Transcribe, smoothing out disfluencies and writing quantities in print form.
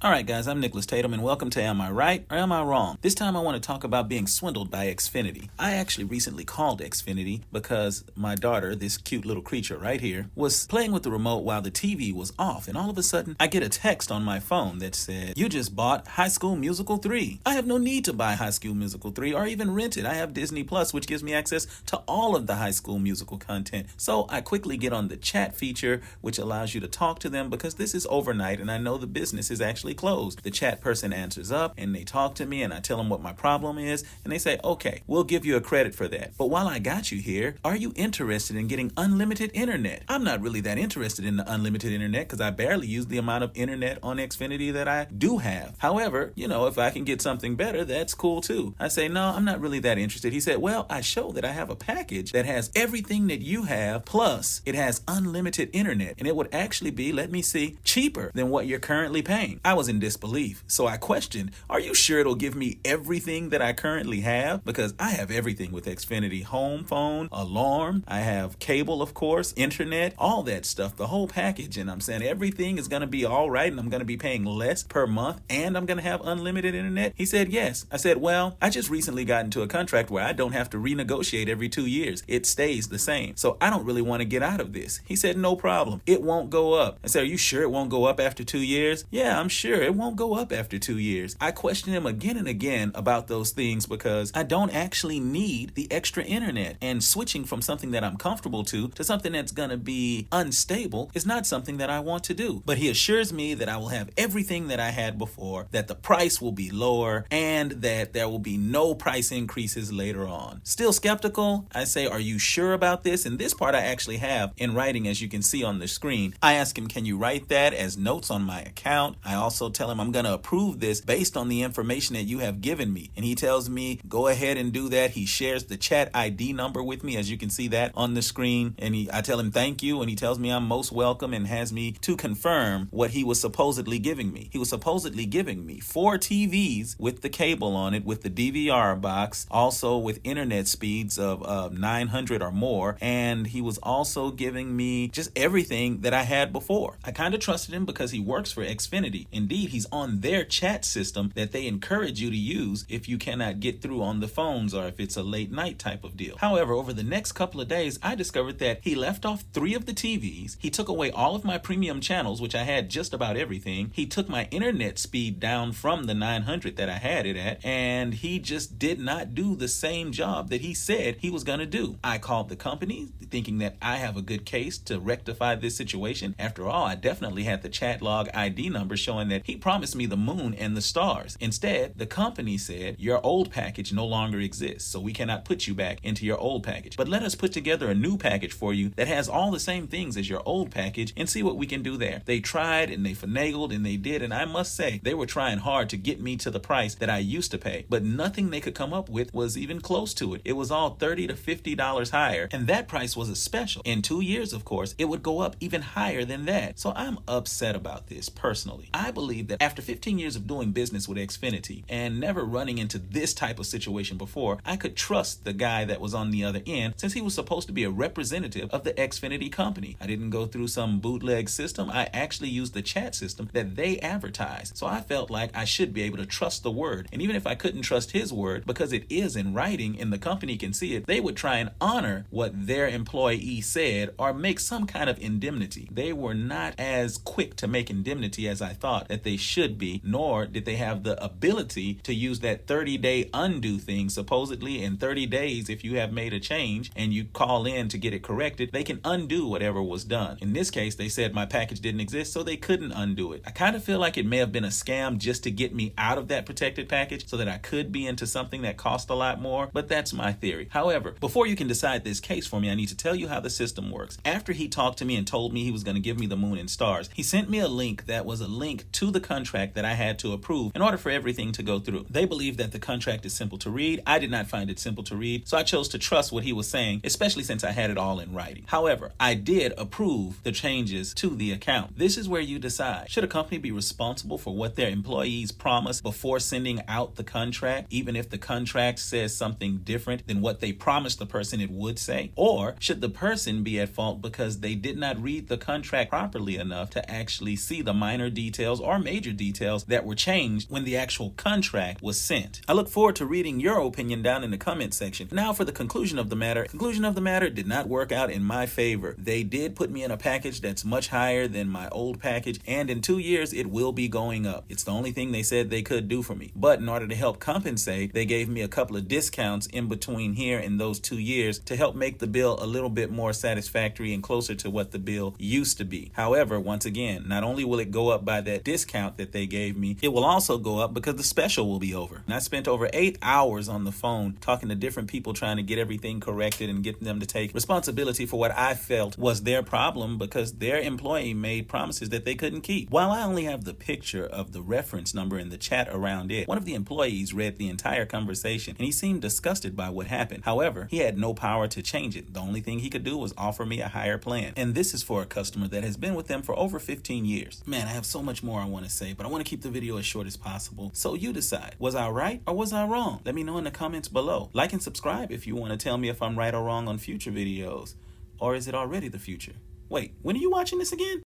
Alright guys, I'm Nicholas Tatum and welcome to Am I Right or Am I Wrong? This time I want to talk about being swindled by Xfinity. I actually recently called Xfinity because my daughter, this cute little creature right here, was playing with the remote while the TV was off, and all of a sudden I get a text on my phone that said, "You just bought High School Musical 3. I have no need to buy High School Musical 3 or even rent it. I have Disney Plus, which gives me access to all of the High School Musical content." So I quickly get on the chat feature, which allows you to talk to them because this is overnight and I know the business is actually closed. The chat person answers up and they talk to me and I tell them what my problem is and they say, "Okay, we'll give you a credit for that. But while I got you here, are you interested in getting unlimited internet?" I'm not really that interested in the unlimited internet because I barely use the amount of internet on Xfinity that I do have. However, if I can get something better, that's cool too. I say, "No, I'm not really that interested." He said, "Well, I show that I have a package that has everything that you have, plus it has unlimited internet, and it would actually be, let me see, cheaper than what you're currently paying." I was in disbelief. So I questioned, "Are you sure it'll give me everything that I currently have?" Because I have everything with Xfinity: home phone, alarm, I have cable, of course, internet, all that stuff, the whole package. And I'm saying everything is going to be all right and I'm going to be paying less per month and I'm going to have unlimited internet. He said, "Yes." I said, "Well, I just recently got into a contract where I don't have to renegotiate every 2 years. It stays the same. So I don't really want to get out of this." He said, "No problem. It won't go up." I said, "Are you sure it won't go up after 2 years?" "Yeah, I'm sure it won't go up after 2 years." I questioned him again and again about those things because I don't actually need the extra internet, and switching from something that I'm comfortable to something that's going to be unstable is not something that I want to do. But he assures me that I will have everything that I had before, that the price will be lower, and that there will be no price increases later on. Still skeptical? I say, "Are you sure about this?" And this part I actually have in writing, as you can see on the screen. I ask him, "Can you write that as notes on my account?" I also tell him I'm going to approve this based on the information that you have given me. And he tells me, "Go ahead and do that." He shares the chat ID number with me, as you can see that on the screen. And I tell him thank you, and he tells me I'm most welcome and has me to confirm what he was supposedly giving me. He was supposedly giving me 4 TVs with the cable on it, with the DVR box, also with internet speeds of 900 or more. And he was also giving me just everything that I had before. I kind of trusted him because he works for Xfinity. Indeed, he's on their chat system that they encourage you to use if you cannot get through on the phones or if it's a late night type of deal. However, over the next couple of days, I discovered that he left off 3 of the TVs. He took away all of my premium channels, which I had just about everything. He took my internet speed down from the 900 that I had it at, and he just did not do the same job that he said he was going to do. I called the company thinking that I have a good case to rectify this situation. After all, I definitely had the chat log ID number showing that he promised me the moon and the stars. Instead, the company said, "Your old package no longer exists, so we cannot put you back into your old package. But let us put together a new package for you that has all the same things as your old package and see what we can do there." They tried and they finagled and they did, and I must say, they were trying hard to get me to the price that I used to pay, but nothing they could come up with was even close to it. It was all $30 to $50 higher, and that price was a special. In 2 years, of course, it would go up even higher than that. So I'm upset about this personally. I believe that after 15 years of doing business with Xfinity and never running into this type of situation before, I could trust the guy that was on the other end, since he was supposed to be a representative of the Xfinity company. I didn't go through some bootleg system. I actually used the chat system that they advertised. So I felt like I should be able to trust the word. And even if I couldn't trust his word, because it is in writing and the company can see it, they would try and honor what their employee said or make some kind of indemnity. They were not as quick to make indemnity as I thought that they should be, nor did they have the ability to use that 30-day undo thing. Supposedly in 30 days, if you have made a change and you call in to get it corrected, they can undo whatever was done. In this case, they said my package didn't exist, so they couldn't undo it. I kind of feel like it may have been a scam just to get me out of that protected package so that I could be into something that cost a lot more, but that's my theory. However, before you can decide this case for me, I need to tell you how the system works. After he talked to me and told me he was going to give me the moon and stars, he sent me a link that was a link to the contract that I had to approve in order for everything to go through. They believe that the contract is simple to read. I did not find it simple to read, so I chose to trust what he was saying, especially since I had it all in writing. However, I did approve the changes to the account. This is where you decide. Should a company be responsible for what their employees promise before sending out the contract, even if the contract says something different than what they promised the person it would say? Or should the person be at fault because they did not read the contract properly enough to actually see the minor details or or major details that were changed when the actual contract was sent. I look forward to reading your opinion down in the comment section. Now for the conclusion of the matter. Conclusion of the matter did not work out in my favor. They did put me in a package that's much higher than my old package, and in 2 years it will be going up. It's the only thing they said they could do for me. But in order to help compensate, they gave me a couple of discounts in between here and those 2 years to help make the bill a little bit more satisfactory and closer to what the bill used to be. However, once again, not only will it go up by that discount that they gave me, it will also go up because the special will be over. And I spent over 8 hours on the phone talking to different people trying to get everything corrected and get them to take responsibility for what I felt was their problem because their employee made promises that they couldn't keep. While I only have the picture of the reference number in the chat around it, one of the employees read the entire conversation and he seemed disgusted by what happened. However, he had no power to change it. The only thing he could do was offer me a higher plan. And this is for a customer that has been with them for over 15 years. Man, I have so much more I want to say, but I want to keep the video as short as possible. So you decide, was I right or was I wrong? Let me know in the comments below. Like and subscribe if you want to tell me if I'm right or wrong on future videos. Or is it already the future? Wait, when are you watching this again?